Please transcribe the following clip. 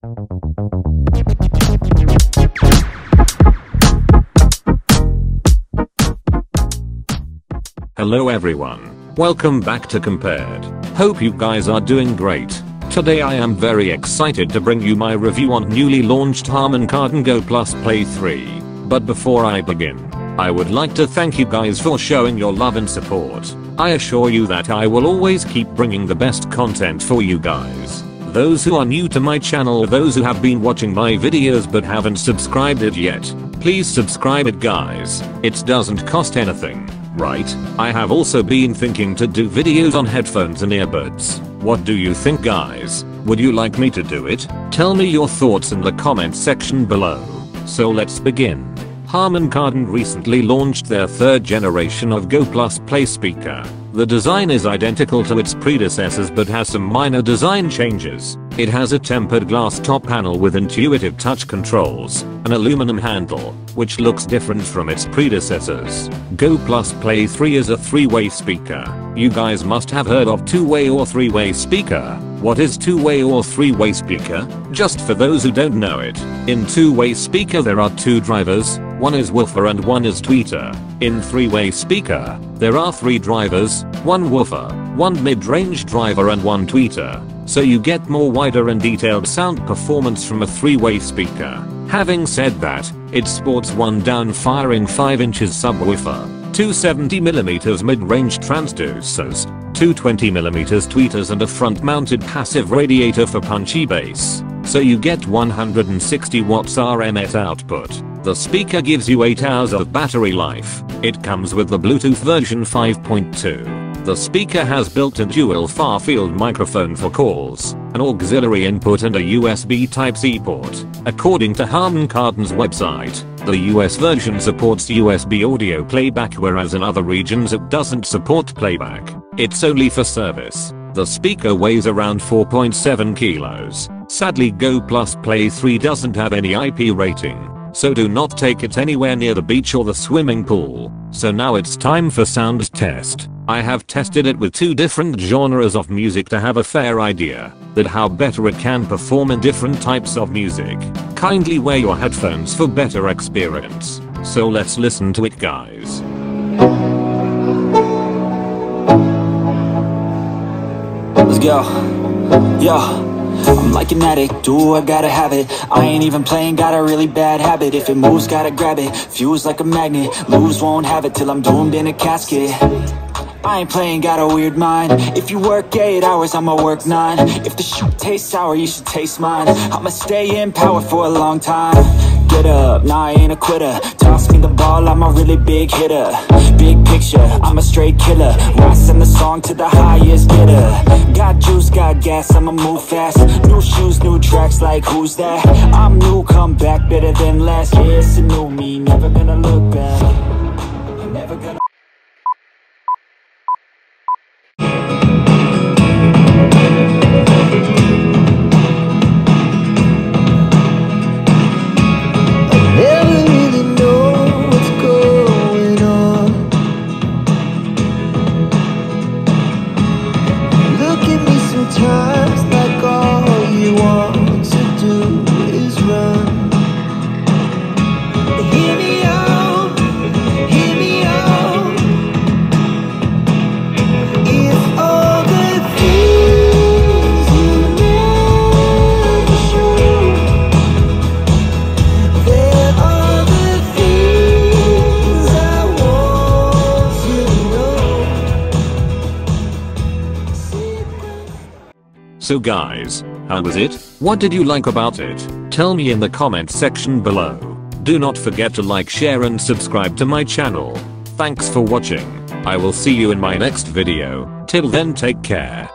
Hello everyone, welcome back to Compared. Hope you guys are doing great. Today I am very excited to bring you my review on newly launched Harman Kardon Go Plus Play 3. But before I begin, I would like to thank you guys for showing your love and support. I assure you that I will always keep bringing the best content for you guys. Those who are new to my channel or those who have been watching my videos but haven't subscribed it yet, please subscribe it guys. It doesn't cost anything, right? I have also been thinking to do videos on headphones and earbuds. What do you think guys? Would you like me to do it? Tell me your thoughts in the comment section below. So let's begin. Harman Kardon recently launched their third generation of Go Plus Play speaker. The design is identical to its predecessors but has some minor design changes. It has a tempered glass top panel with intuitive touch controls, an aluminum handle, which looks different from its predecessors. Go Plus Play 3 is a three-way speaker. You guys must have heard of two-way or three-way speaker. What is two-way or three-way speaker? Just for those who don't know it, in two-way speaker there are two drivers, one is woofer and one is tweeter. In three-way speaker, there are three drivers, one woofer, one mid-range driver and one tweeter. So you get more wider and detailed sound performance from a three-way speaker. Having said that, it sports one down-firing 5" subwoofer, two 70mm mid-range transducers, two 20mm tweeters and a front-mounted passive radiator for punchy bass. So you get 160 watts RMS output. The speaker gives you 8 hours of battery life. It comes with the Bluetooth version 5.2. The speaker has built-in dual far-field microphone for calls, an auxiliary input and a USB Type-C port. According to Harman Kardon's website, the US version supports USB audio playback whereas in other regions it doesn't support playback. It's only for service. The speaker weighs around 4.7 kilos. Sadly Go Plus Play 3 doesn't have any IP rating, so do not take it anywhere near the beach or the swimming pool. So now it's time for sound test. I have tested it with two different genres of music to have a fair idea that how better it can perform in different types of music. Kindly wear your headphones for better experience. So let's listen to it guys. Let's go. Yo. I'm like an addict, do I gotta have it. I ain't even playing, got a really bad habit. If it moves, gotta grab it, fuse like a magnet. Moves, won't have it till I'm doomed in a casket. I ain't playing, got a weird mind. If you work 8 hours, I'ma work 9. If the shoot tastes sour, you should taste mine. I'ma stay in power for a long time. Get up, nah I ain't a quitter. Toss me the ball, I'm a really big hitter. Big picture, I'm a straight killer. I send the song to the highest bidder. Got juice, got gas, I'ma move fast. New shoes, new tracks, like who's that? I'm new, come back, better than last. Yeah, it's a new me, never gonna look back. Never gonna. Sometimes like all you want to do is run. Hear me out, hear me out. If all the things you never show, there are the things I want you to know. So guys, how was it? What did you like about it? Tell me in the comment section below. Do not forget to like, share and subscribe to my channel. Thanks for watching. I will see you in my next video. Till then take care.